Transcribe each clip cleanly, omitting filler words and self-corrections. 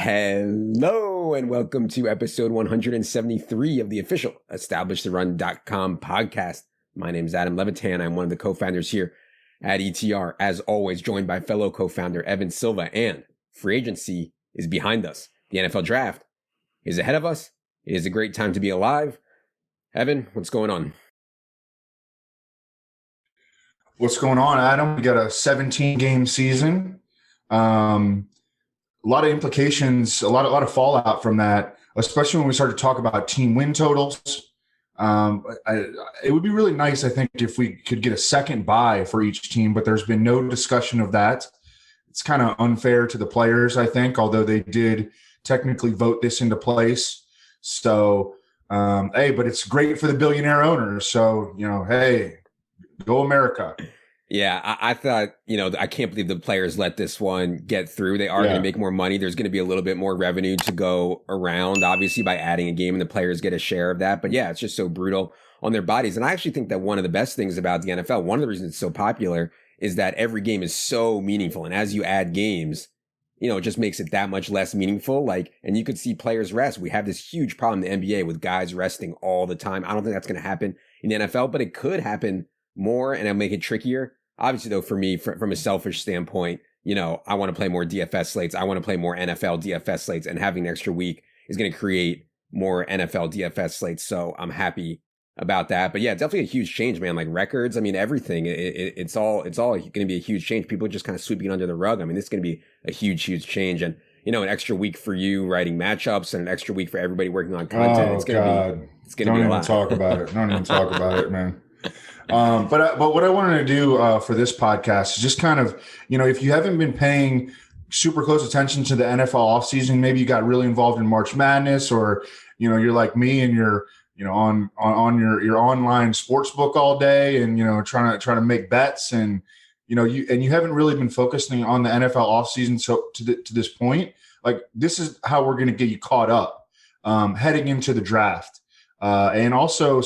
Hello and welcome to episode 173 of the official EstablishTheRun.com podcast. My name is Adam Levitan. I'm one of the co-founders here at ETR. As always, joined by fellow co-founder Evan Silva, and free agency is behind us. The NFL draft is ahead of us. It is a great time to be alive. Evan, what's going on? What's going on, Adam? We got a 17-game season. A lot of implications, a lot of fallout from that, especially when we start to talk about team win totals. It would be really nice, I think, if we could get a second bye for each team, but there's been no discussion of that. It's kind of unfair to the players, I think, although they did technically vote this into place. So, but it's great for the billionaire owners. So, hey, go America. Yeah, I thought, I can't believe the players let this one get through. They are going to make more money. There's going to be a little bit more revenue to go around, obviously, by adding a game, and the players get a share of that. But yeah, it's just so brutal on their bodies. And I actually think that one of the best things about the NFL, one of the reasons it's so popular, is that every game is so meaningful. And as you add games, it just makes it that much less meaningful. And you could see players rest. We have this huge problem in the NBA with guys resting all the time. I don't think that's going to happen in the NFL, but it could happen more, and it'll make it trickier. Obviously, though, for me, from a selfish standpoint, I want to play more DFS slates. I want to play more NFL DFS slates, and having an extra week is going to create more NFL DFS slates. So I'm happy about that. But yeah, definitely a huge change, man. Like records, everything. It's all going to be a huge change. People are just kind of sweeping it under the rug. This is going to be a huge change. And an extra week for you writing matchups, and an extra week for everybody working on content. It's going to be a lot. Don't even talk about it, man. But what I wanted to do for this podcast is just kind of, if you haven't been paying super close attention to the NFL offseason, maybe you got really involved in March Madness, or, you're like me and you're, on your online sports book all day and, trying to make bets, and, you haven't really been focusing on the NFL offseason. So to this point, like, this is how we're going to get you caught up heading into the draft. And also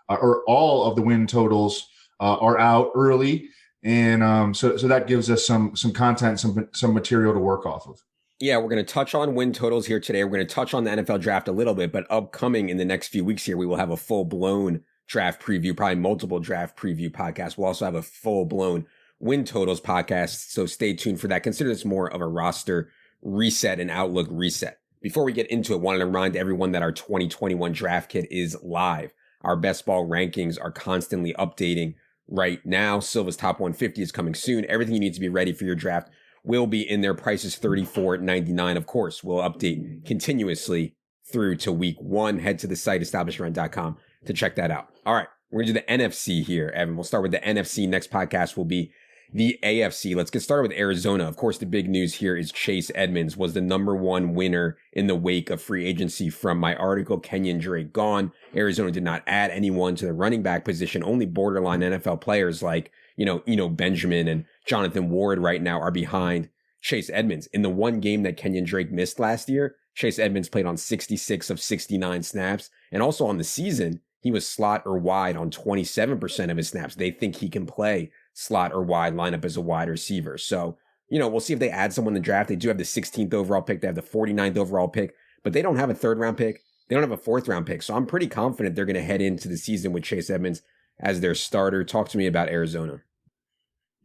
all of the win totals are out early, and so that gives us some content, some material to work off of. Yeah, we're going to touch on win totals here today. We're going to touch on the NFL draft a little bit, but upcoming in the next few weeks here, we will have a full-blown draft preview, probably multiple draft preview podcasts. We'll also have a full-blown win totals podcast, so stay tuned for that. Consider this more of a roster reset and outlook reset. Before we get into it, wanted to remind everyone that our 2021 draft kit is live. Our best ball rankings are constantly updating right now. Silva's top 150 is coming soon. Everything you need to be ready for your draft will be in there. Price is $34.99. Of course, we'll update continuously through to week one. Head to the site, EstablishTheRun.com, to check that out. All right, we're going to do the NFC here, Evan. We'll start with the NFC. Next podcast will be the AFC. Let's get started with Arizona. Of course, the big news here is Chase Edmonds was the number one winner in the wake of free agency. From my article, Kenyon Drake gone. Arizona did not add anyone to the running back position. Only borderline NFL players like, Eno Benjamin and Jonathan Ward right now are behind Chase Edmonds. In the one game that Kenyon Drake missed last year, Chase Edmonds played on 66 of 69 snaps. And also on the season, he was slot or wide on 27% of his snaps. They think he can play slot or wide, line up as a wide receiver. So, we'll see if they add someone in the draft. They do have the 16th overall pick. They have the 49th overall pick, but they don't have a third round pick. They don't have a fourth round pick. So I'm pretty confident they're going to head into the season with Chase Edmonds as their starter. Talk to me about Arizona.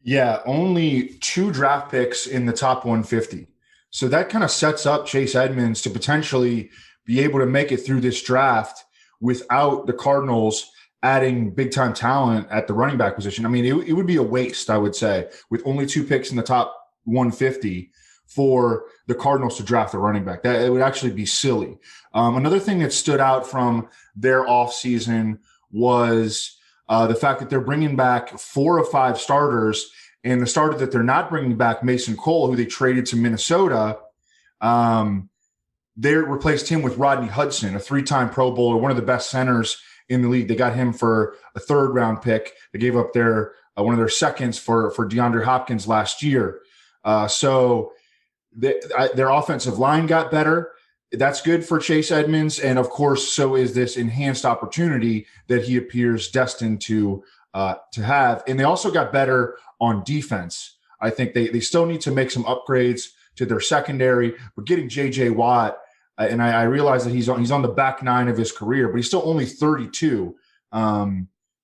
Yeah, only 2 draft picks in the top 150. So that kind of sets up Chase Edmonds to potentially be able to make it through this draft without the Cardinals adding big-time talent at the running back position. It would be a waste, I would say, with only 2 picks in the top 150 for the Cardinals to draft a running back. That it would actually be silly. Another thing that stood out from their offseason was the fact that they're bringing back 4 of 5 starters, and the starter that they're not bringing back, Mason Cole, who they traded to Minnesota, they replaced him with Rodney Hudson, a 3-time Pro Bowler, one of the best centers in the league. They got him for a 3rd round pick. They gave up their one of their seconds for DeAndre Hopkins last year. So their offensive line got better. That's good for Chase Edmonds. And of course, so is this enhanced opportunity that he appears destined to have. And they also got better on defense. I think they still need to make some upgrades to their secondary. But getting J.J. Watt, and I realize that he's on the back nine of his career, but he's still only 32.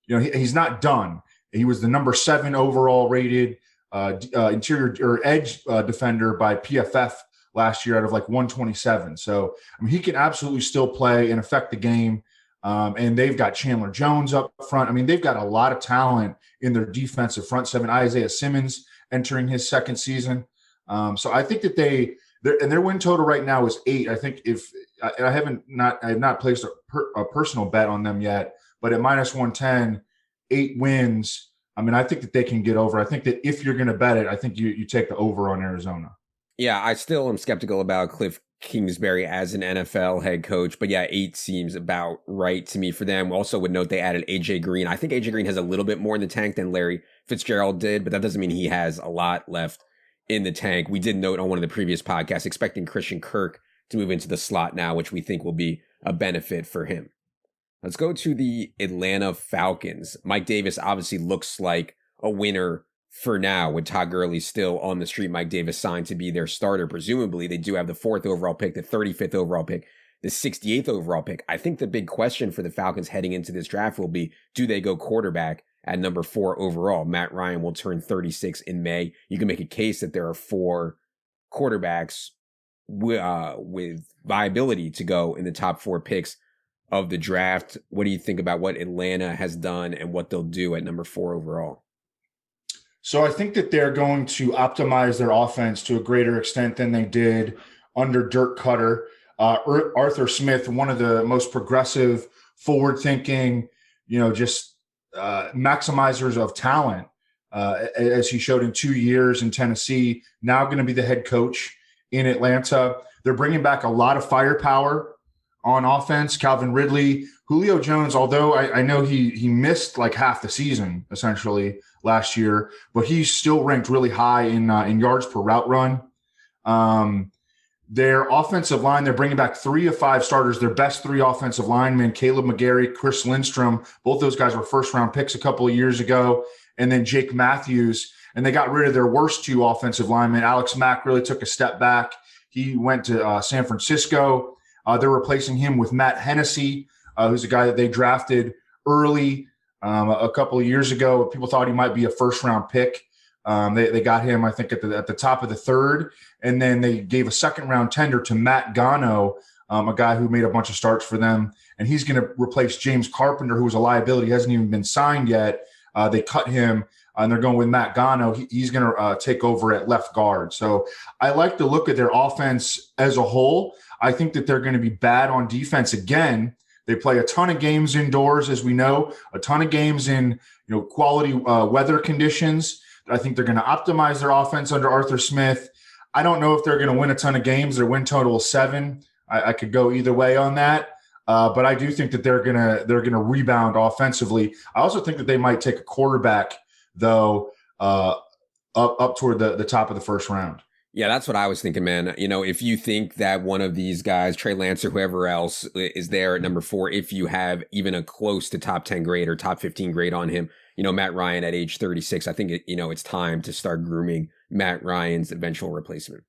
He's not done. He was the number 7 overall rated interior or edge defender by PFF last year out of like 127. So he can absolutely still play and affect the game. And they've got Chandler Jones up front. They've got a lot of talent in their defensive front seven. Isaiah Simmons entering his second season. So I think that their win total right now is 8. I think I have not placed a personal bet on them yet, but at -110, 8 wins. I think that they can get over. I think that if you're going to bet it, I think you take the over on Arizona. Yeah, I still am skeptical about Cliff Kingsbury as an NFL head coach, but yeah, 8 seems about right to me for them. Also would note they added AJ Green. I think AJ Green has a little bit more in the tank than Larry Fitzgerald did, but that doesn't mean he has a lot left in the tank. We did note on one of the previous podcasts expecting Christian Kirk to move into the slot now, which we think will be a benefit for him. Let's go to the Atlanta Falcons. Mike Davis obviously looks like a winner for now, with Todd Gurley still on the street. Mike Davis signed to be their starter. Presumably, they do have the 4th overall pick, the 35th overall pick, the 68th overall pick. I think the big question for the Falcons heading into this draft will be, do they go quarterback at number 4 overall? Matt Ryan will turn 36 in May. You can make a case that there are 4 quarterbacks with viability to go in the top 4 picks of the draft. What do you think about what Atlanta has done and what they'll do at number 4 overall? So I think that they're going to optimize their offense to a greater extent than they did under Dirk Cutter. Arthur Smith, one of the most progressive, forward-thinking, maximizers of talent, as he showed in 2 years in Tennessee, now going to be the head coach in Atlanta. They're bringing back a lot of firepower on offense. Calvin Ridley, Julio Jones, although I know he missed like half the season essentially last year, but he's still ranked really high in yards per route run. Their offensive line, they're bringing back 3 of 5 starters, their best 3 offensive linemen, Caleb McGarry, Chris Lindstrom. Both those guys were first-round picks a couple of years ago, and then Jake Matthews. And they got rid of their worst 2 offensive linemen. Alex Mack really took a step back. He went to San Francisco. They're replacing him with Matt Hennessy, who's a guy that they drafted early a couple of years ago. People thought he might be a first-round pick. They got him, I think, at the top of the 3rd. And then they gave a second-round tender to Matt Gano, a guy who made a bunch of starts for them. And he's going to replace James Carpenter, who was a liability. He hasn't even been signed yet. They cut him, and they're going with Matt Gano. He's going to take over at left guard. So I like to look at their offense as a whole. I think that they're going to be bad on defense again. They play a ton of games indoors, as we know, a ton of games in quality weather conditions. I think they're going to optimize their offense under Arthur Smith. I don't know if they're going to win a ton of games. Their win total is 7. I could go either way on that. But I do think that they're gonna rebound offensively. I also think that they might take a quarterback, though, up toward the top of the first round. Yeah, that's what I was thinking, man. If you think that one of these guys, Trey Lance or whoever else, is there at number 4, if you have even a close to top 10 grade or top 15 grade on him, Matt Ryan at age 36, I think it's time to start grooming Matt Ryan's eventual replacement.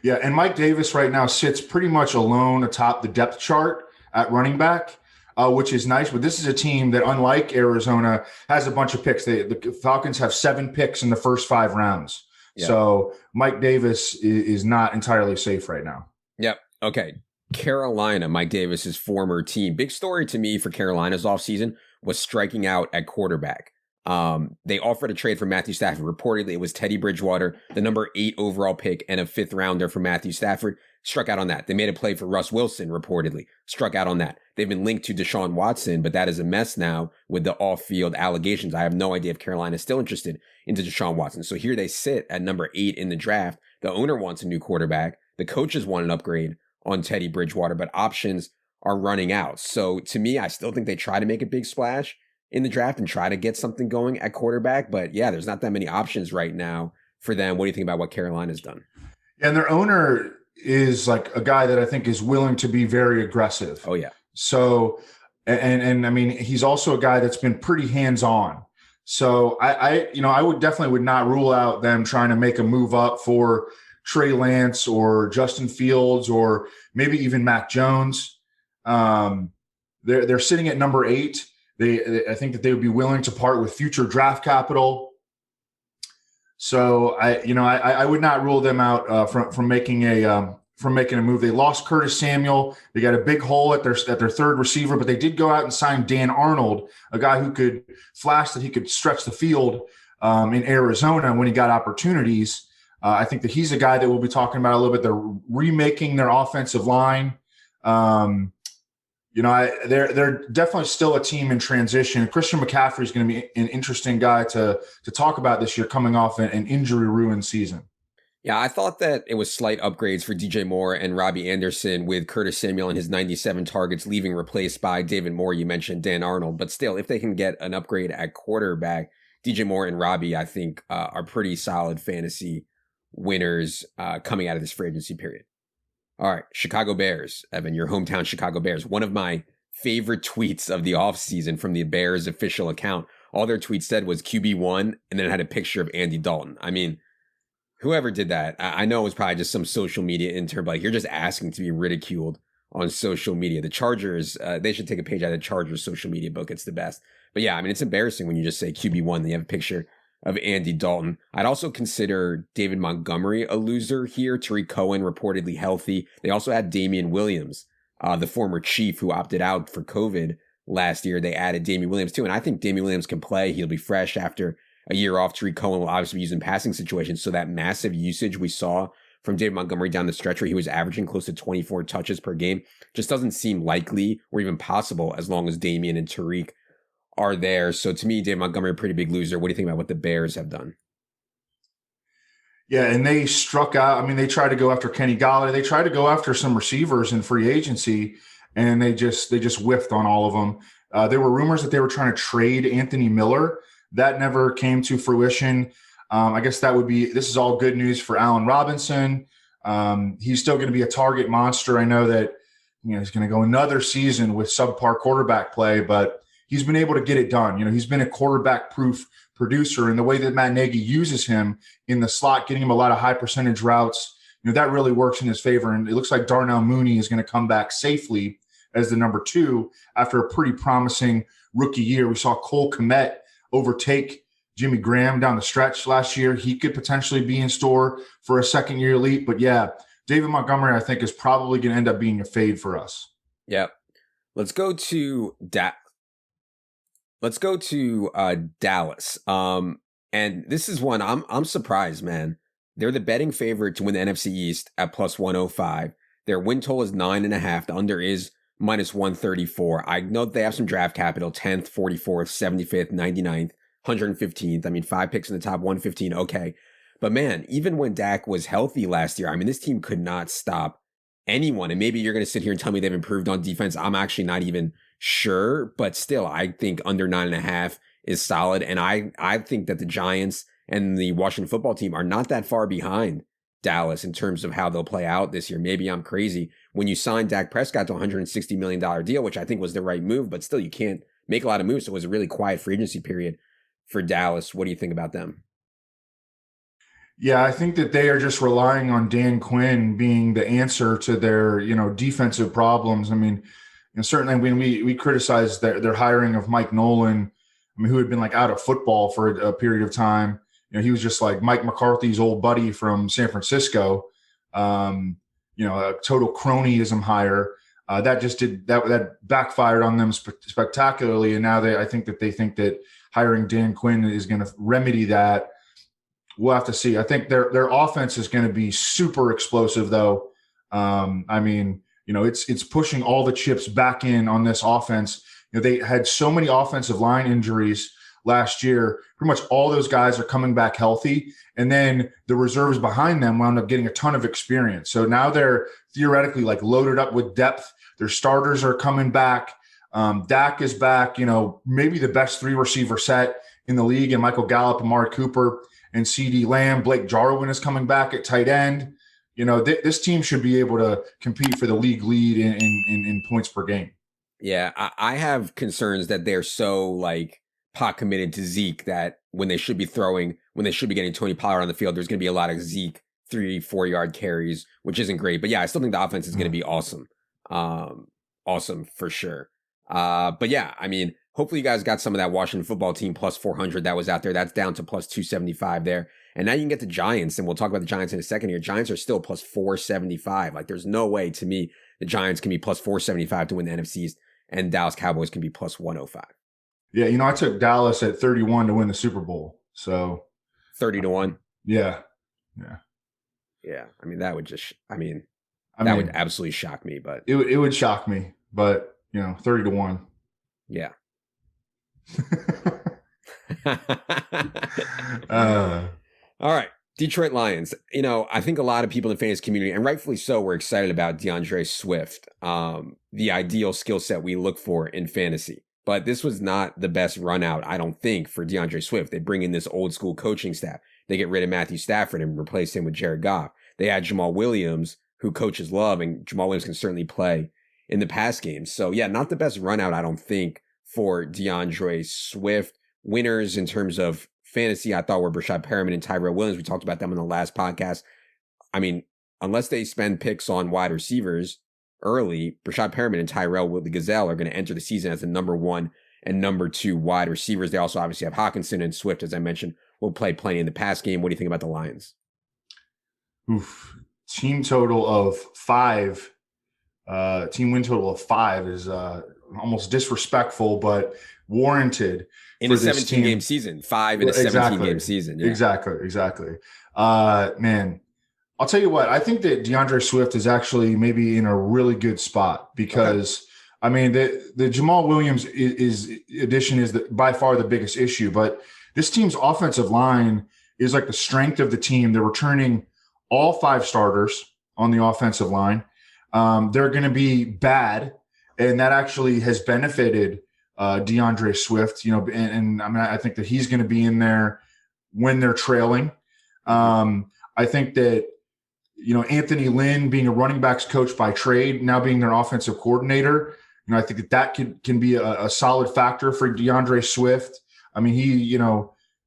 Yeah, and Mike Davis right now sits pretty much alone atop the depth chart at running back, which is nice. But this is a team that, unlike Arizona, has a bunch of picks. The Falcons have 7 picks in the first 5 rounds. Yeah. So Mike Davis is not entirely safe right now. Yep. Okay. Carolina, Mike Davis's former team. Big story to me for Carolina's offseason was striking out at quarterback. They offered a trade for Matthew Stafford. Reportedly, it was Teddy Bridgewater, the number 8 overall pick, and a 5th rounder for Matthew Stafford. Struck out on that. They made a play for Russ Wilson, reportedly. Struck out on that. They've been linked to Deshaun Watson, but that is a mess now with the off-field allegations. I have no idea if Carolina is still interested into Deshaun Watson. So here they sit at number 8 in the draft. The owner wants a new quarterback. The coaches want an upgrade on Teddy Bridgewater, but options are running out. So to me, I still think they try to make a big splash in the draft and try to get something going at quarterback. But yeah, there's not that many options right now for them. What do you think about what Carolina's done? And their owner is like a guy that I think is willing to be very aggressive. Oh yeah. So, and I mean, he's also a guy that's been pretty hands-on. So I would not rule out them trying to make a move up for Trey Lance or Justin Fields or maybe even Mac Jones. They're sitting at number 8. I think that they would be willing to part with future draft capital. So I would not rule them out from making a move. They lost Curtis Samuel. They got a big hole at their third receiver, but they did go out and sign Dan Arnold, a guy who could flash that he could stretch the field in Arizona when he got opportunities. I think that he's a guy that we'll be talking about a little bit. They're remaking their offensive line. They're definitely still a team in transition. Christian McCaffrey is going to be an interesting guy to talk about this year, coming off an injury-ruined season. Yeah, I thought that it was slight upgrades for DJ Moore and Robbie Anderson, with Curtis Samuel and his 97 targets leaving, replaced by David Moore. You mentioned Dan Arnold, but still, if they can get an upgrade at quarterback, DJ Moore and Robbie, I think, are pretty solid fantasy winners coming out of this free agency period. All right, Chicago Bears, Evan, your hometown Chicago Bears. One of my favorite tweets of the offseason from the Bears official account. All their tweets said was QB1, and then it had a picture of Andy Dalton. I mean, whoever did that, I know it was probably just some social media intern, but you're just asking to be ridiculed on social media. The Chargers, they should take a page out of the Chargers social media book. It's the best. But yeah, I mean, it's embarrassing when you just say QB1 and you have a picture of Andy Dalton. I'd also consider David Montgomery a loser here. Tariq Cohen reportedly healthy. They also had Damian Williams, the former Chief who opted out for COVID last year. They added Damian Williams too. And I think Damian Williams can play. He'll be fresh after a year off. Tariq Cohen will obviously be used in passing situations. So that massive usage we saw from David Montgomery down the stretch where he was averaging close to 24 touches per game just doesn't seem likely or even possible as long as Damian and Tariq are there. So to me, David Montgomery, a pretty big loser. What do you think about what the Bears have done? Yeah, and they struck out. I mean, they tried to go after Kenny Golladay. They tried to go after some receivers in free agency, and they just whiffed on all of them. There were rumors that they were trying to trade Anthony Miller. That never came to fruition. I guess this is all good news for Allen Robinson. He's still going to be a target monster. I know that he's going to go another season with subpar quarterback play, but he's been able to get it done. He's been a quarterback-proof producer, and the way that Matt Nagy uses him in the slot, getting him a lot of high percentage routes, that really works in his favor. And it looks like Darnell Mooney is going to come back safely as the number 2 after a pretty promising rookie year. We saw Cole Kmet overtake Jimmy Graham down the stretch last year. He could potentially be in store for a second-year leap. But yeah, David Montgomery, I think, is probably going to end up being a fade for us. Yep. Let's go to Dallas. And this is one I'm surprised, man. They're the betting favorite to win the NFC East at plus 105. Their win total is 9.5. The under is minus 134. I know they have some draft capital: 10th, 44th, 75th, 99th, 115th. I mean, 5 picks in the top 115. Okay. But man, even when Dak was healthy last year, I mean, this team could not stop anyone. And maybe you're going to sit here and tell me they've improved on defense. I'm actually not even sure, but still, I think under 9.5 is solid. And I think that the Giants and the Washington football team are not that far behind Dallas in terms of how they'll play out this year. Maybe I'm crazy. When you signed Dak Prescott to a $160 million deal, which I think was the right move, but still you can't make a lot of moves. So it was a really quiet free agency period for Dallas. What do you think about them? Yeah, I think that they are just relying on Dan Quinn being the answer to their, defensive problems. I mean, certainly when we criticized their hiring of Mike Nolan, who had been out of football for a period of time. He was just like Mike McCarthy's old buddy from San Francisco. A total cronyism hire. That backfired on them spectacularly. And now I think that hiring Dan Quinn is going to remedy that. We'll have to see. I think their offense is going to be super explosive, though. It's pushing all the chips back in on this offense. They had so many offensive line injuries last year. Pretty much all those guys are coming back healthy, and then the reserves behind them wound up getting a ton of experience. So now they're theoretically loaded up with depth. Their starters are coming back. Dak is back. Maybe the best 3 receiver set in the league, and Michael Gallup, Amari Cooper, and CeeDee Lamb. Blake Jarwin is coming back at tight end. This team should be able to compete for the league lead in points per game. Yeah, I have concerns that they're so pot committed to Zeke that when they should be getting Tony Pollard on the field, there's going to be a lot of Zeke 3-4 yard carries, which isn't great. But yeah, I still think the offense is going to be awesome. Awesome for sure. But yeah, I mean, hopefully you guys got some of that Washington football team plus 400 that was out there. That's down to plus 275 there. And now you can get the Giants, and we'll talk about the Giants in a second here. Giants are still plus 475. Like, there's no way to me the Giants can be plus 475 to win the NFC East, and Dallas Cowboys can be plus 105. Yeah, I took Dallas at 31 to win the Super Bowl. So 30-1. Yeah. I mean, that would just, that would absolutely shock me, but it would shock me, but 30-1. Yeah. All right. Detroit Lions. I think a lot of people in the fantasy community, and rightfully so, were excited about DeAndre Swift, the ideal skill set we look for in fantasy. But this was not the best run out, I don't think, for DeAndre Swift. They bring in this old school coaching staff. They get rid of Matthew Stafford and replace him with Jared Goff. They add Jamal Williams, who coaches love, and Jamal Williams can certainly play in the pass game. So yeah, not the best run out, I don't think, for DeAndre Swift. Winners in terms of fantasy, I thought, were Brashad Perriman and Tyrell Williams. We talked about them in the last podcast. I mean, unless they spend picks on wide receivers early, Brashad Perriman and Tyrell the Gazelle are going to enter the season as the number 1 and number 2 wide receivers. They also obviously have Hawkinson, and Swift, as I mentioned, will play plenty in the pass game. What do you think about the Lions? Oof. Team total of 5. Team win total of 5 is almost disrespectful, but warranted. In a 17-game season. 5 in a 17-game season. Yeah. Exactly. Man, I'll tell you what, I think that DeAndre Swift is actually maybe in a really good spot because, the Jamal Williams addition is by far the biggest issue, but this team's offensive line is like the strength of the team. They're returning all 5 starters on the offensive line. They're going to be bad, and that actually has benefited DeAndre Swift, I think that he's going to be in there when they're trailing. I think that, Anthony Lynn being a running backs coach by trade, now being their offensive coordinator, I think that can be a solid factor for DeAndre Swift. I mean, he,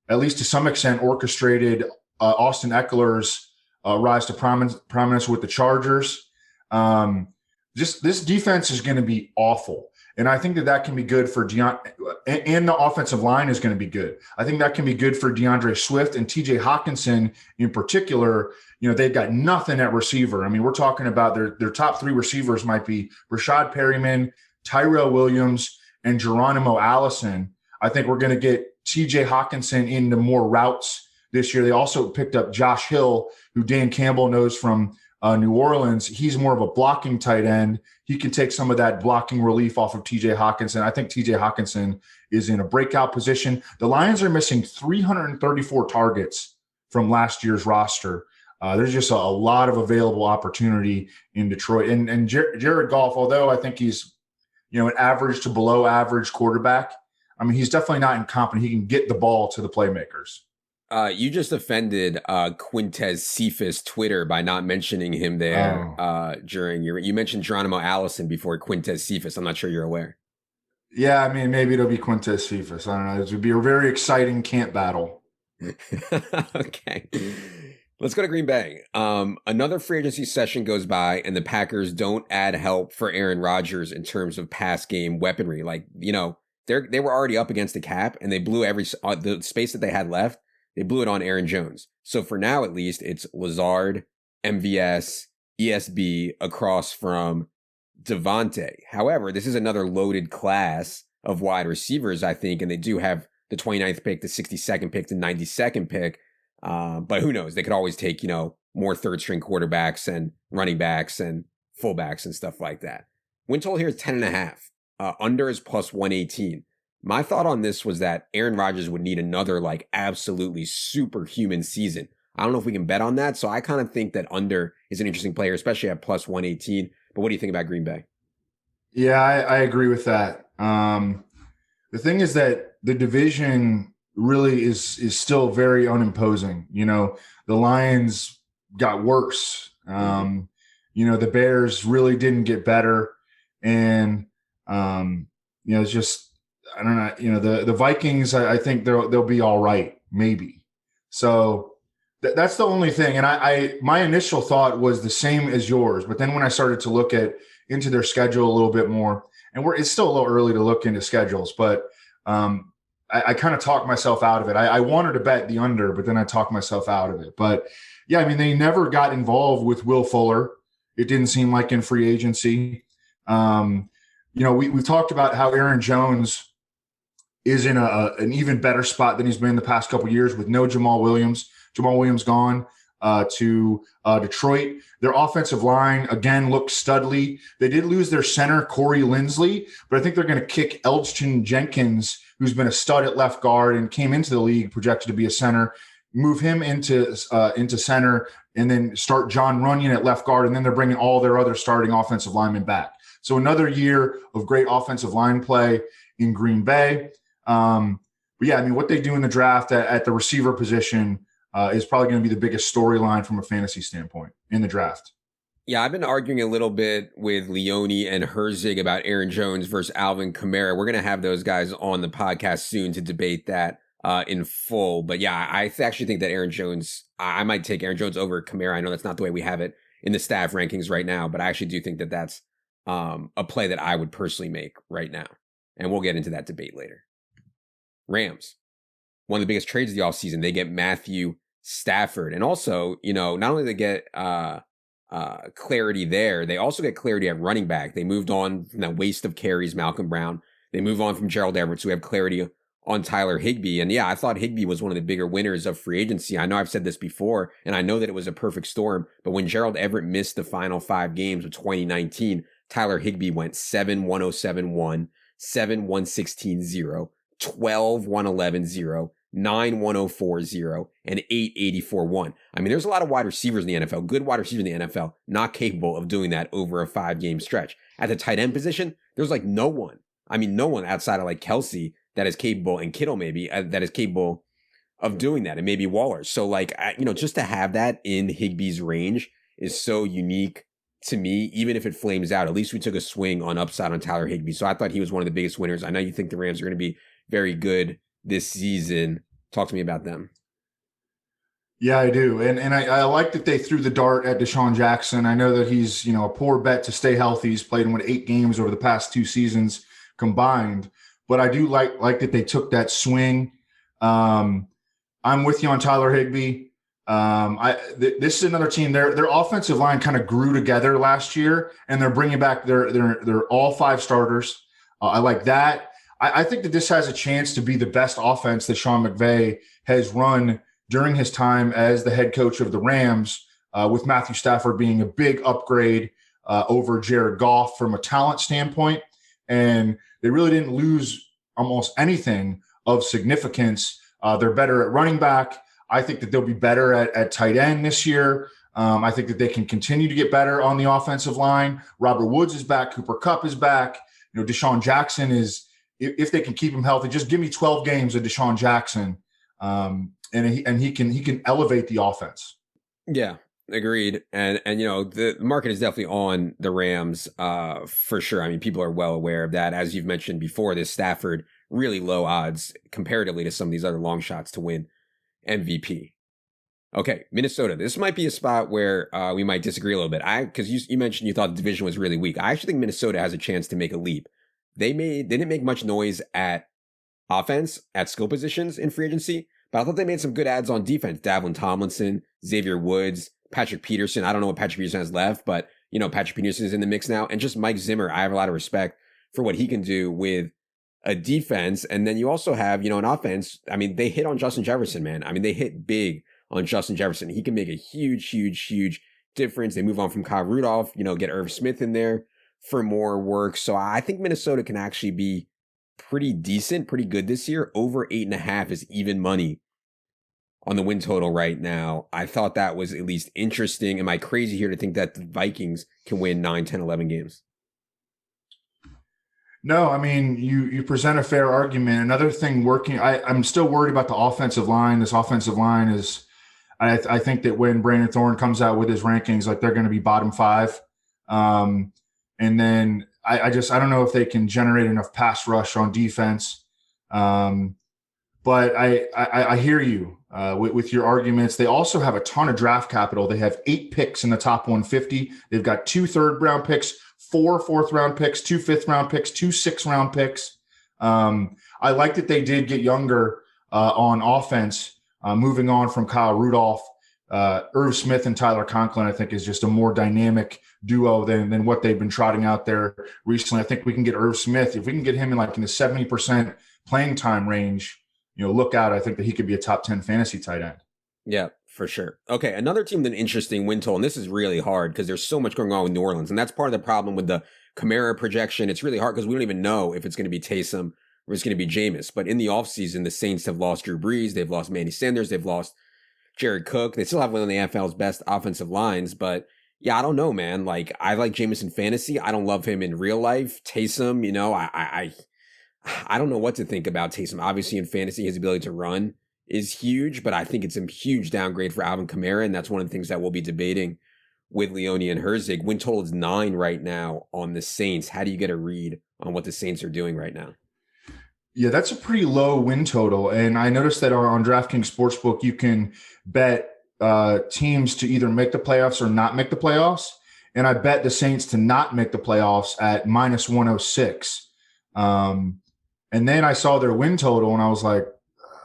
at least to some extent orchestrated Austin Eckler's rise to prominence with the Chargers. This defense is going to be awful. And I think that can be good for and the offensive line is going to be good. I think that can be good for DeAndre Swift and TJ Hawkinson in particular. They've got nothing at receiver. I mean, we're talking about their top 3 receivers might be Brashad Perriman, Tyrell Williams, and Geronimo Allison. I think we're going to get TJ Hawkinson into more routes this year. They also picked up Josh Hill, who Dan Campbell knows from New Orleans. He's more of a blocking tight end. He can take some of that blocking relief off of TJ Hawkinson. I think TJ Hawkinson is in a breakout position. The Lions are missing 334 targets from last year's roster. There's just a lot of available opportunity in Detroit. And Jared Goff, although I think he's, an average to below average quarterback, he's definitely not incompetent. He can get the ball to the playmakers. You just offended Quintez Cephas Twitter by not mentioning him there during you mentioned Geronimo Allison before Quintez Cephas. I'm not sure you're aware. Yeah, maybe it'll be Quintez Cephas. I don't know. This would be a very exciting camp battle. Okay. Let's go to Green Bay. Another free agency session goes by, and the Packers don't add help for Aaron Rodgers in terms of pass game weaponry. Like, they were already up against the cap, and they blew the space that they had left. They blew it on Aaron Jones. So for now, at least, it's Lazard, MVS, ESB across from Devontae. However, this is another loaded class of wide receivers, I think, and they do have the 29th pick, the 62nd pick, the 92nd pick. But who knows? They could always take, more third-string quarterbacks and running backs and fullbacks and stuff like that. Win total here is 10.5. Under is plus 118. My thought on this was that Aaron Rodgers would need another absolutely superhuman season. I don't know if we can bet on that. So I kind of think that under is an interesting player, especially at plus 118. But what do you think about Green Bay? Yeah, I agree with that. The thing is that the division really is still very unimposing. The Lions got worse. The Bears really didn't get better. And, it's just, I don't know, the Vikings, I think they'll be all right, maybe. So That's the only thing. And my initial thought was the same as yours. But then when I started to look into their schedule a little bit more, and it's still a little early to look into schedules, but I kind of talked myself out of it. I wanted to bet the under, but then I talked myself out of it. But yeah, I mean, they never got involved with Will Fuller. It didn't seem like in free agency. We've talked about how Aaron Jones is in an even better spot than he's been in the past couple of years with no Jamal Williams. Jamal Williams gone to Detroit. Their offensive line, again, looked studly. They did lose their center, Corey Linsley, but I think they're going to kick Elgton Jenkins, who's been a stud at left guard and came into the league projected to be a center, move him into center, and then start John Runyon at left guard, and then they're bringing all their other starting offensive linemen back. So another year of great offensive line play in Green Bay. But yeah, I mean, what they do in the draft at the receiver position is probably going to be the biggest storyline from a fantasy standpoint in the draft. Yeah, I've been arguing a little bit with Leone and Herzig about Aaron Jones versus Alvin Kamara. We're going to have those guys on the podcast soon to debate that in full. But yeah, I actually think that Aaron Jones, I might take Aaron Jones over Kamara. I know that's not the way we have it in the staff rankings right now, but I actually do think that that's a play that I would personally make right now. And we'll get into that debate later. Rams, one of the biggest trades of the offseason. They get Matthew Stafford. And also, not only do they get clarity there, they also get clarity at running back. They moved on from that waste of carries, Malcolm Brown. They move on from Gerald Everett, so we have clarity on Tyler Higbee. And yeah, I thought Higbee was one of the bigger winners of free agency. I know I've said this before, and I know that it was a perfect storm, but when Gerald Everett missed the final 5 games of 2019, Tyler Higbee went 7-107-1, 7-116-0, 12-111-0, 9-104-0, and 8-84-1. I mean, there's a lot of wide receivers in the NFL, good wide receivers in the NFL, not capable of doing that over a 5-game stretch. At the tight end position, there's like no one outside of like Kelsey that is capable, and Kittle maybe, that is capable of doing that, and maybe Waller. So like, just to have that in Higbee's range is so unique to me. Even if it flames out, at least we took a swing on upside on Tyler Higbee. So I thought he was one of the biggest winners. I know you think the Rams are going to be very good this season. Talk to me about them. Yeah, I do. And I like that they threw the dart at Deshaun Jackson. I know that he's, a poor bet to stay healthy. He's played in 8 games over the past 2 seasons combined. But I do like that they took that swing. I'm with you on Tyler Higbee. This is another team. Their offensive line kind of grew together last year, and they're bringing back their all 5 starters. I like that. I think that this has a chance to be the best offense that Sean McVay has run during his time as the head coach of the Rams, with Matthew Stafford being a big upgrade over Jared Goff from a talent standpoint. And they really didn't lose almost anything of significance. They're better at running back. I think that they'll be better at tight end this year. I think that they can continue to get better on the offensive line. Robert Woods is back. Cooper Kupp is back. Deshaun Jackson is, if they can keep him healthy, just give me 12 games of Deshaun Jackson, and he can elevate the offense. Yeah, agreed. And the market is definitely on the Rams for sure. I mean, people are well aware of that. As you've mentioned before, this Stafford, really low odds comparatively to some of these other long shots to win MVP. Okay, Minnesota. This might be a spot where we might disagree a little bit. Because you mentioned you thought the division was really weak. I actually think Minnesota has a chance to make a leap. They didn't make much noise at offense, at skill positions in free agency, but I thought they made some good ads on defense. Davlin Tomlinson, Xavier Woods, Patrick Peterson. I don't know what Patrick Peterson has left, but Patrick Peterson is in the mix now. And just Mike Zimmer, I have a lot of respect for what he can do with a defense. And then you also have, an offense. I mean, they hit on Justin Jefferson, man. I mean, they hit big on Justin Jefferson. He can make a huge, huge, huge difference. They move on from Kyle Rudolph, get Irv Smith in there for more work. So I think Minnesota can actually be pretty decent, pretty good this year. Over 8.5 is even money on the win total right now. I thought that was at least interesting. Am I crazy here to think that the Vikings can win 9, 10, 11 games? No, I mean, you present a fair argument. Another thing working, I'm still worried about the offensive line. This offensive line is, I think that when Brandon Thorne comes out with his rankings, like they're going to be bottom 5. And then I don't know if they can generate enough pass rush on defense. But I hear you. with your arguments. They also have a ton of draft capital. They have 8 picks in the top 150. They've got 2 third-round picks, 4 fourth-round picks, 2 fifth-round picks, 2 sixth-round picks. I like that they did get younger on offense, moving on from Kyle Rudolph. Irv Smith and Tyler Conklin, I think, is just a more dynamic duo than what they've been trotting out there recently. I think we can get Irv Smith. If we can get him in the 70% playing time range, look out. I think that he could be a top 10 fantasy tight end. Yeah, for sure. Okay, another team with an interesting win total, and this is really hard because there's so much going on with New Orleans, and that's part of the problem with the Kamara projection. It's really hard because we don't even know if it's going to be Taysom or it's going to be Jameis. But in the offseason, the Saints have lost Drew Brees, they've lost Manny Sanders, they've lost Jared Cook. They still have one of the NFL's best offensive lines, but yeah, I don't know, man. I like Jameis in fantasy. I don't love him in real life. Taysom, I don't know what to think about Taysom. Obviously, in fantasy, his ability to run is huge, but I think it's a huge downgrade for Alvin Kamara, and that's one of the things that we'll be debating with Leone and Herzig. Win total is 9 right now on the Saints. How do you get a read on what the Saints are doing right now? Yeah, that's a pretty low win total. And I noticed that on DraftKings Sportsbook, you can bet teams to either make the playoffs or not make the playoffs. And I bet the Saints to not make the playoffs at minus 106. And then I saw their win total and I was like,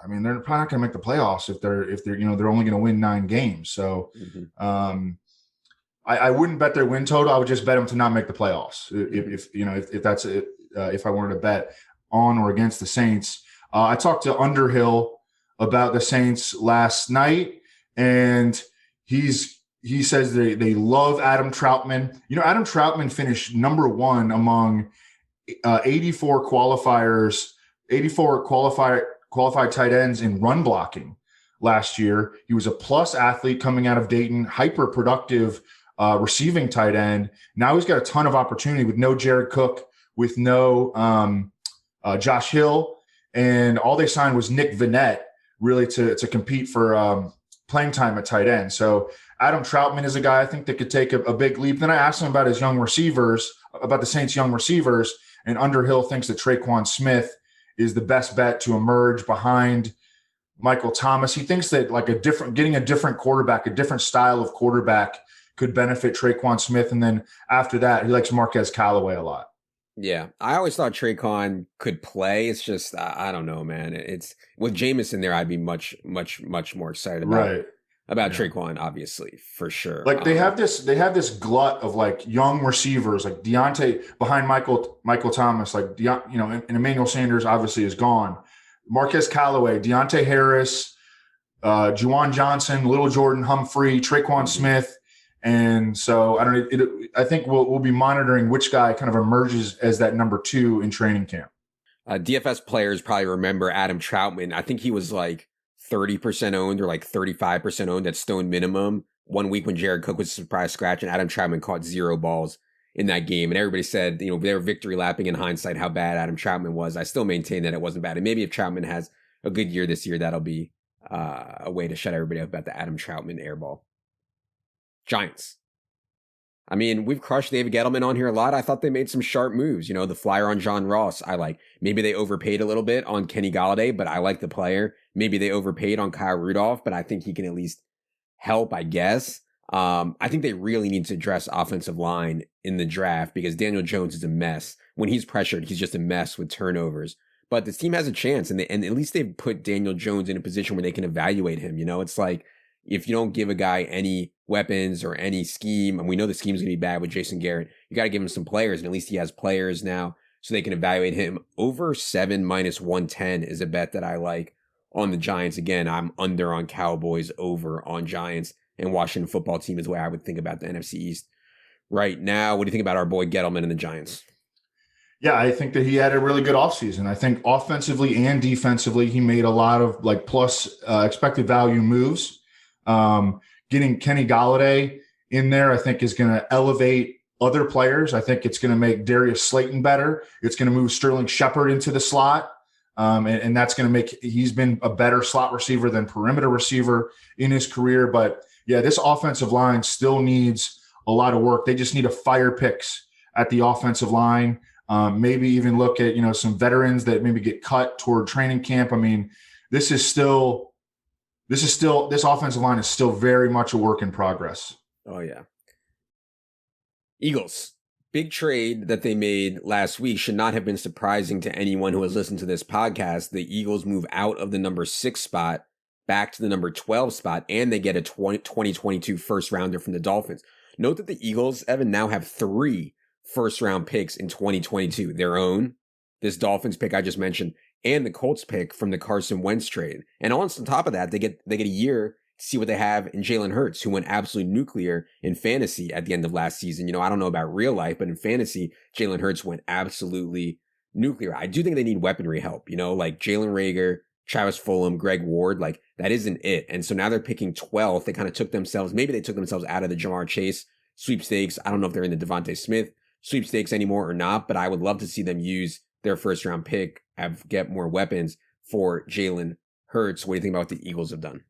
they're probably not going to make the playoffs if they're they're only going to win 9 games. So I wouldn't bet their win total. I would just bet them to not make the playoffs. If that's it, if I wanted to bet on or against the Saints. I talked to Underhill about the Saints last night, and he says they love Adam Troutman. Adam Troutman finished number 1 among 84 qualified tight ends in run blocking last year. He was a plus athlete coming out of Dayton, hyper productive receiving tight end. Now he's got a ton of opportunity with no Jared Cook, with no Josh Hill, and all they signed was Nick Vannett really to compete for playing time at tight end. So Adam Troutman is a guy I think that could take a big leap. Then I asked him about his young receivers, about the Saints' young receivers, and Underhill thinks that Traquan Smith is the best bet to emerge behind Michael Thomas. He thinks that getting a different quarterback, a different style of quarterback could benefit Traquan Smith. And then after that, he likes Marquez Callaway a lot. Yeah, I always thought Traquan could play. It's just I don't know, man. It's with Jameis in there, I'd be much more excited about Traquan, obviously, for sure. They have this glut of young receivers, like Deontay behind Michael Thomas, and Emmanuel Sanders obviously is gone. Marquez Callaway, Deontay Harris, Juwan Johnson, Little Jordan Humphrey, Traquan Smith. And so I think we'll be monitoring which guy kind of emerges as that number 2 in training camp. DFS players probably remember Adam Troutman. I think he was 30% owned or 35% owned at Stone Minimum one week when Jared Cook was a surprise scratch, and Adam Troutman caught 0 balls in that game. And everybody said, they were victory lapping in hindsight how bad Adam Troutman was. I still maintain that it wasn't bad. And maybe if Troutman has a good year this year, that'll be a way to shut everybody up about the Adam Troutman airball. Giants. We've crushed David Gettleman on here a lot. I thought they made some sharp moves. The flyer on John Ross, I like. Maybe they overpaid a little bit on Kenny Golladay, but I like the player. Maybe they overpaid on Kyle Rudolph, but I think he can at least help, I guess. I think they really need to address offensive line in the draft because Daniel Jones is a mess. When he's pressured, he's just a mess with turnovers. But this team has a chance, and at least they've put Daniel Jones in a position where they can evaluate him. It's like, if you don't give a guy any weapons or any scheme, and we know the scheme is going to be bad with Jason Garrett, you got to give him some players, and at least he has players now so they can evaluate him. Over 7 minus 110 is a bet that I like on the Giants. Again, I'm under on Cowboys, over on Giants, and Washington football team is the way I would think about the NFC East right now. What do you think about our boy Gettleman and the Giants? Yeah, I think that he had a really good offseason. I think offensively and defensively, he made a lot of plus expected value moves. Getting Kenny Golladay in there, I think, is going to elevate other players. I think it's going to make Darius Slayton better. It's going to move Sterling Shepard into the slot. And that's going to make – he's been a better slot receiver than perimeter receiver in his career. But, yeah, this offensive line still needs a lot of work. They just need to fire picks at the offensive line. Maybe even look at, some veterans that maybe get cut toward training camp. This is still – this offensive line is still very much a work in progress. Oh, yeah. Eagles. Big trade that they made last week should not have been surprising to anyone who has listened to this podcast. The Eagles move out of the number 6 spot back to the number 12 spot, and they get a 2022 first rounder from the Dolphins. Note that the Eagles, Evan, now have 3 first round picks in 2022. Their own, this Dolphins pick I just mentioned, and the Colts pick from the Carson Wentz trade. And on top of that, they get a year to see what they have in Jalen Hurts, who went absolutely nuclear in fantasy at the end of last season. You know, I don't know about real life, but in fantasy, Jalen Hurts went absolutely nuclear. I do think they need weaponry help, you know, like Jalen Reagor, Travis Fulgham, Greg Ward, like that isn't it. And so now they're picking 12th. They kind of took themselves out of the Jamar Chase sweepstakes. I don't know if they're in the Devontae Smith sweepstakes anymore or not, but I would love to see them use their first round pick, get more weapons for Jalen Hurts. What do you think about what the Eagles have done?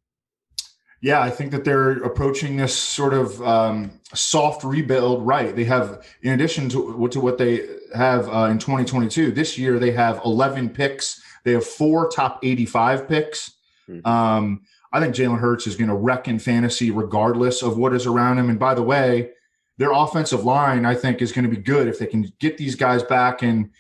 Yeah, I think that they're approaching this sort of soft rebuild right. They have, in addition to what they have in 2022, this year they have 11 picks. They have 4 top 85 picks. Mm-hmm. I think Jalen Hurts is going to wreck in fantasy regardless of what is around him. And by the way, their offensive line, I think, is going to be good if they can get these guys back and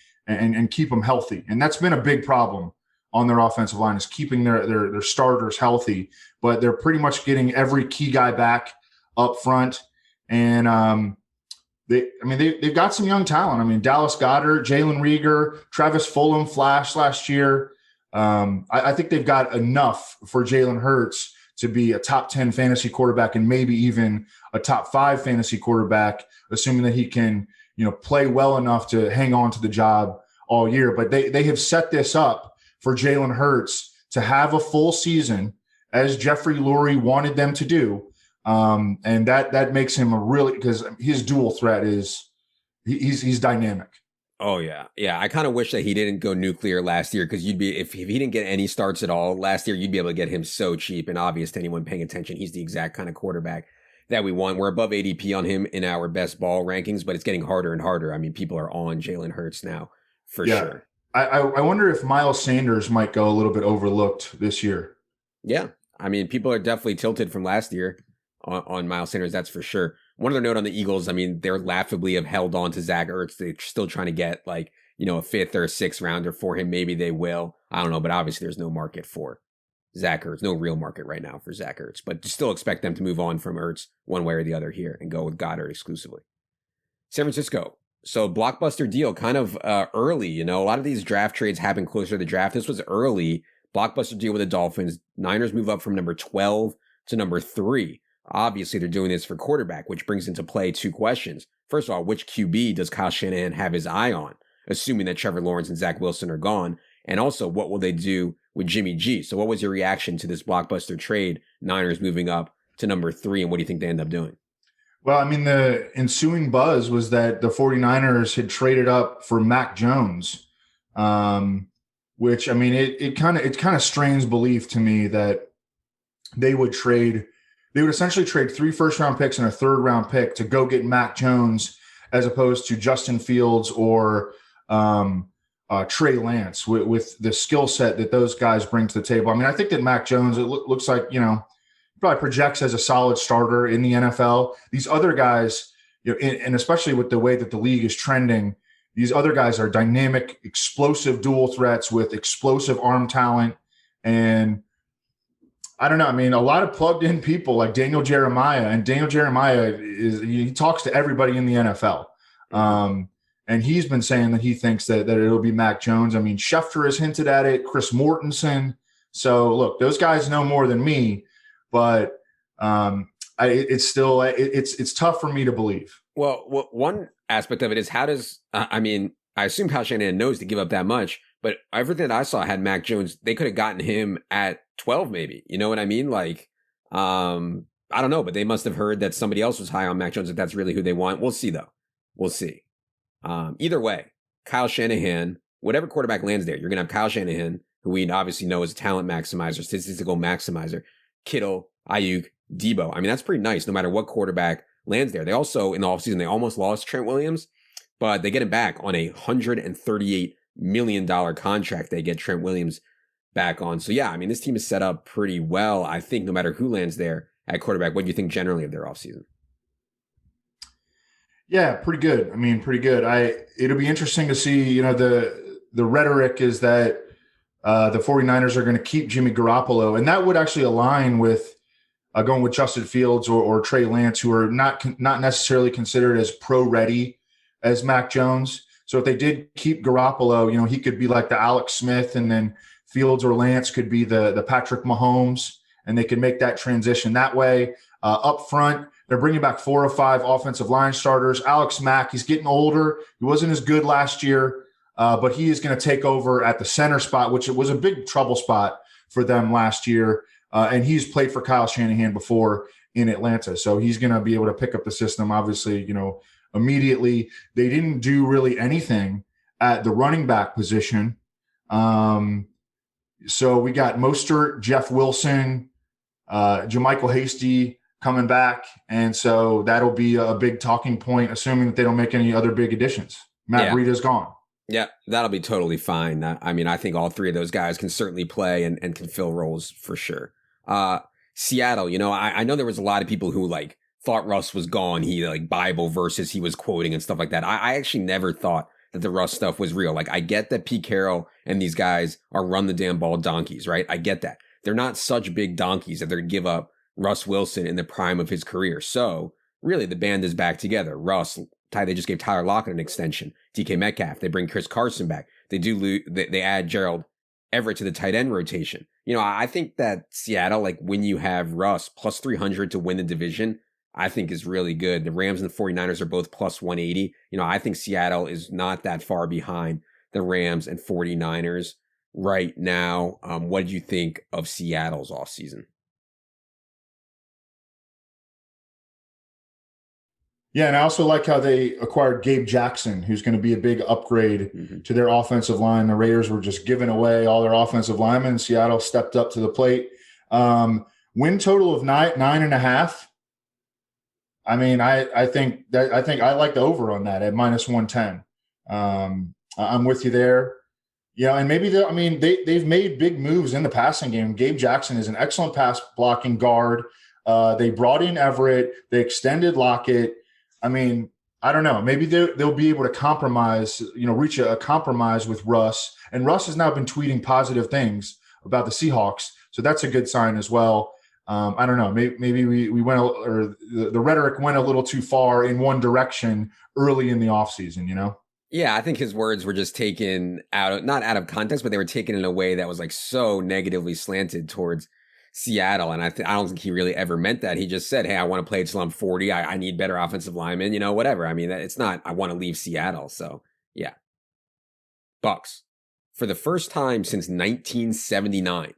keep them healthy. And that's been a big problem on their offensive line, is keeping their starters healthy. But they're pretty much getting every key guy back up front. And they've got some young talent. I mean, Dallas Goedert, Jalen Reagor, Travis Fulgham flashed last year. I think they've got enough for Jalen Hurts to be a top 10 fantasy quarterback and maybe even a top 5 fantasy quarterback, assuming that he can, you know, play well enough to hang on to the job all year. But they have set this up for Jalen Hurts to have a full season, as Jeffrey Lurie wanted them to do. And that makes him because his dual threat is he's dynamic. Oh, yeah. Yeah, I kind of wish that he didn't go nuclear last year, because if he didn't get any starts at all last year, you'd be able to get him so cheap and obvious to anyone paying attention. He's the exact kind of quarterback that we want. We're above ADP on him in our best ball rankings, but it's getting harder and harder. I mean, people are on Jalen Hurts now for sure. I wonder if Miles Sanders might go a little bit overlooked this year. Yeah. I mean, people are definitely tilted from last year on Miles Sanders, that's for sure. One other note on the Eagles, I mean, they're laughably have held on to Zach Ertz. They're still trying to get a 5th or a 6th rounder for him. Maybe they will. I don't know, but obviously there's no market for Zach Ertz. No real market right now for Zach Ertz, but still expect them to move on from Ertz one way or the other here and go with Goddard exclusively. San Francisco. So blockbuster deal kind of early, you know, a lot of these draft trades happen closer to the draft. This was early. Blockbuster deal with the Dolphins. Niners move up from number 12 to number 3. Obviously, they're doing this for quarterback, which brings into play 2 questions. First of all, which QB does Kyle Shanahan have his eye on, assuming that Trevor Lawrence and Zach Wilson are gone? And also, what will they do with Jimmy G? So what was your reaction to this blockbuster trade, Niners moving up to number 3, and what do you think they end up doing? Well, I mean, the ensuing buzz was that the 49ers had traded up for Mac Jones, which, I mean, it kind of strains belief to me that they would essentially trade 3 first-round picks and a 3rd-round pick to go get Mac Jones, as opposed to Justin Fields or Trey Lance with the skill set that those guys bring to the table. I mean, I think that Mac Jones, it looks like, you know, probably projects as a solid starter in the NFL. These other guys, you know, and especially with the way that the league is trending, these other guys are dynamic, explosive dual threats with explosive arm talent. And I don't know. I mean, a lot of plugged in people like Daniel Jeremiah, and Daniel Jeremiah he talks to everybody in the NFL. And he's been saying that he thinks that it'll be Mac Jones. I mean, Schefter has hinted at it, Chris Mortensen. So look, those guys know more than me, but it's tough for me to believe. Well, one aspect of it is how does, I mean, I assume Kyle Shanahan knows to give up that much, but everything that I saw had Mac Jones. They could have gotten him at 12, maybe. You know what I mean? Like, I don't know, but they must have heard that somebody else was high on Mac Jones, if that's really who they want. We'll see, though. We'll see. Either way, Kyle Shanahan, whatever quarterback lands there, you're going to have Kyle Shanahan, who we obviously know is a talent maximizer, statistical maximizer, Kittle, Ayuk, Debo. I mean, that's pretty nice no matter what quarterback lands there. They also, in the offseason, they almost lost Trent Williams, but they get him back on a $138 million contract. They get Trent Williams back on. So yeah, I mean, this team is set up pretty well. I think no matter who lands there at quarterback, what do you think generally of their offseason? Yeah, pretty good. I mean, pretty good. It'll be interesting to see, the rhetoric is that the 49ers are going to keep Jimmy Garoppolo, and that would actually align with going with Justin Fields or Trey Lance, who are not necessarily considered as pro-ready as Mac Jones. So if they did keep Garoppolo, he could be like the Alex Smith, and then Fields or Lance could be the Patrick Mahomes, and they can make that transition that way. Up front, they're bringing back 4 or 5 offensive line starters. Alex Mack, he's getting older. He wasn't as good last year, but he is going to take over at the center spot, which it was a big trouble spot for them last year. And he's played for Kyle Shanahan before in Atlanta. So he's going to be able to pick up the system, obviously, immediately. They didn't do really anything at the running back position. So we got Mostert, Jeff Wilson, JaMychal Hasty coming back. And so that'll be a big talking point, assuming that they don't make any other big additions. Matt Breida's gone. Yeah, that'll be totally fine. I mean, I think all 3 of those guys can certainly play and can fill roles for sure. Seattle, I know there was a lot of people who thought Russ was gone. He Bible verses he was quoting and stuff like that. I actually never thought that the Russ stuff was real. I get that Pete Carroll and these guys are run the damn ball donkeys, right? I get that. They're not such big donkeys that they're going to give up Russ Wilson in the prime of his career. So really the band is back together. They just gave Tyler Lockett an extension. DK Metcalf. They bring Chris Carson back. They add Gerald Everett to the tight end rotation. I think that Seattle, when you have Russ plus 300 to win the division, I think is really good. The Rams and the 49ers are both plus 180. I think Seattle is not that far behind the Rams and 49ers right now. What did you think of Seattle's offseason? Yeah, and I also like how they acquired Gabe Jackson, who's going to be a big upgrade to their offensive line. The Raiders were just giving away all their offensive linemen. Seattle stepped up to the plate. Win total of 9.5. I mean, I think I like the over on that at minus 110. I'm with you there. And maybe they've made big moves in the passing game. Gabe Jackson is an excellent pass blocking guard. They brought in Everett. They extended Lockett. I mean, I don't know. Maybe they'll be able to compromise, reach a compromise with Russ. And Russ has now been tweeting positive things about the Seahawks. So that's a good sign as well. I don't know. Maybe we went, or the rhetoric went a little too far in one direction early in the offseason, Yeah, I think his words were just taken not out of context, but they were taken in a way that was so negatively slanted towards Seattle. And I don't think he really ever meant that. He just said, hey, I want to play until I'm 40. I need better offensive linemen, whatever. I mean, it's not, I want to leave Seattle. So yeah. Bucks, for the first time since 1979,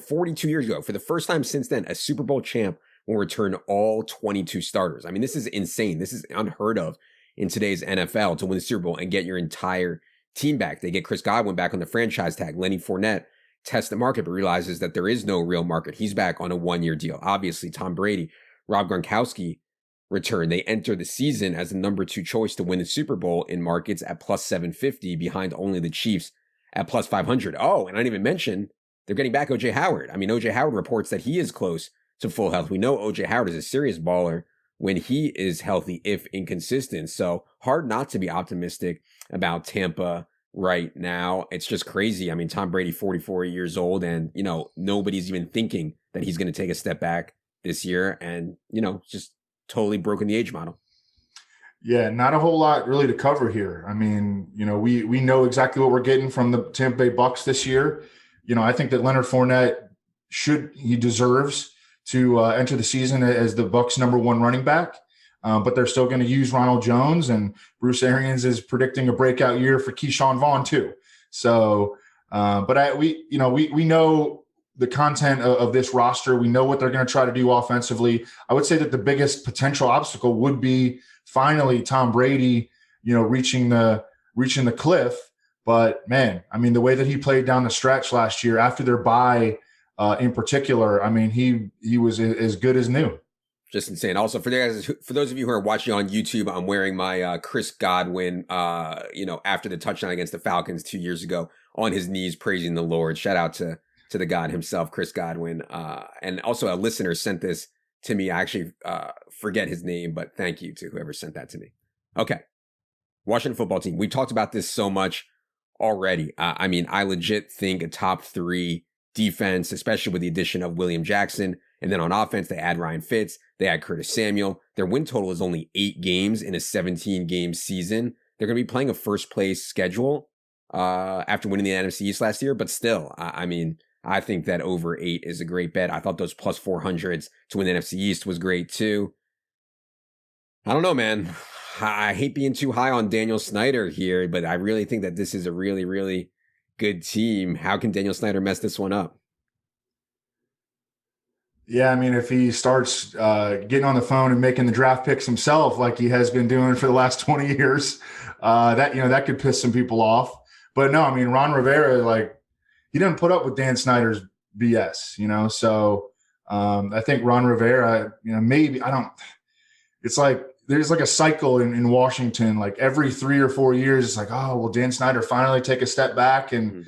42 years ago, for the first time since then, a Super Bowl champ will return all 22 starters. I mean, this is insane. This is unheard of in today's NFL to win the Super Bowl and get your entire team back. They get Chris Godwin back on the franchise tag. Lenny Fournette tests the market, but realizes that there is no real market. He's back on a 1-year deal. Obviously, Tom Brady, Rob Gronkowski return. They enter the season as the number 2 choice to win the Super Bowl in markets at plus 750, behind only the Chiefs at plus 500. Oh, and I didn't even mention they're getting back O.J. Howard. I mean, O.J. Howard reports that he is close to full health. We know O.J. Howard is a serious baller when he is healthy, if inconsistent. So hard not to be optimistic about Tampa right now. It's just crazy. I mean, Tom Brady, 44 years old, and, nobody's even thinking that he's going to take a step back this year, and, just totally broken the age model. Yeah, not a whole lot really to cover here. I mean, we know exactly what we're getting from the Tampa Bay Bucks this year. I think that Leonard Fournette deserves to enter the season as the Bucks' number 1 running back. But they're still going to use Ronald Jones, and Bruce Arians is predicting a breakout year for Keyshawn Vaughn too. So, but we know the content of this roster. We know what they're going to try to do offensively. I would say that the biggest potential obstacle would be finally Tom Brady, reaching the cliff. But man, I mean, the way that he played down the stretch last year after their bye, in particular, I mean, he was as good as new. Just insane. Also, for those of you who are watching on YouTube, I'm wearing my Chris Godwin, after the touchdown against the Falcons 2 years ago, on his knees praising the Lord. Shout out to the God himself, Chris Godwin. And also a listener sent this to me. I actually forget his name, but thank you to whoever sent that to me. Okay. Washington football team. We talked about this so much already. I mean, I legit think a top 3 defense, especially with the addition of William Jackson. And then on offense, they add Ryan Fitz. They add Curtis Samuel. Their win total is only 8 games in a 17-game season. They're going to be playing a first place schedule after winning the NFC East last year. But still, I mean, I think that over 8 is a great bet. I thought those plus 400s to win the NFC East was great too. I don't know, man. I hate being too high on Daniel Snyder here, but I really think that this is a really, really good team. How can Daniel Snyder mess this one up? Yeah, I mean, if he starts getting on the phone and making the draft picks himself, like he has been doing for the last 20 years, that could piss some people off. But no, I mean, Ron Rivera, like, he didn't put up with Dan Snyder's BS, So I think Ron Rivera, maybe it's like there's like a cycle in Washington. Like every 3 or 4 years, it's like, oh, will Dan Snyder finally take a step back and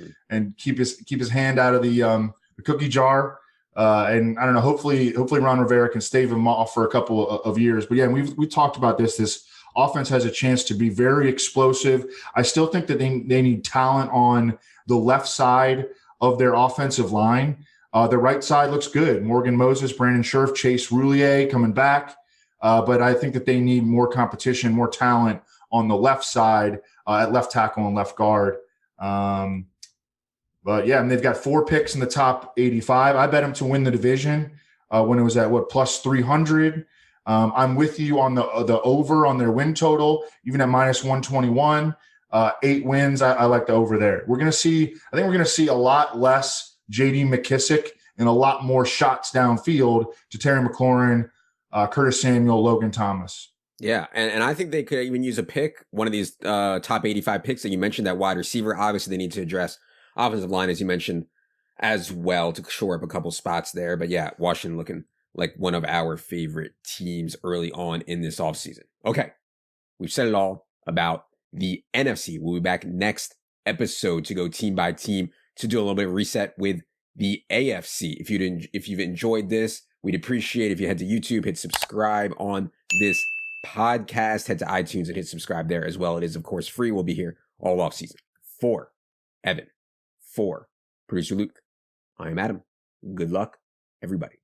keep his hand out of the cookie jar. And I don't know, hopefully Ron Rivera can stave him off for a couple of years. But yeah, we talked about this offense has a chance to be very explosive. I still think that they need talent on the left side of their offensive line. The right side looks good. Morgan Moses, Brandon Scherf, Chase Roulier coming back. But I think that they need more competition, more talent on the left side at left tackle and left guard. But yeah, and they've got 4 picks in the top 85. I bet them to win the division when it was at plus 300. I'm with you on the over on their win total, even at minus 121. 8 wins. I like the over there. I think we're going to see a lot less J.D. McKissick and a lot more shots downfield to Terry McLaurin, Curtis Samuel, Logan Thomas. Yeah, and I think they could even use a pick, one of these top 85 picks that you mentioned, that wide receiver. Obviously, they need to address offensive line, as you mentioned, as well, to shore up a couple spots there. But yeah, Washington looking like one of our favorite teams early on in this offseason. Okay, we've said it all about the NFC. We'll be back next episode to go team by team to do a little bit of reset with the AFC. If you've enjoyed this, we'd appreciate if you head to YouTube, hit subscribe on this podcast, head to iTunes and hit subscribe there as well. It is, of course, free. We'll be here all off season. For Evan, for producer Luke, I am Adam. Good luck, everybody.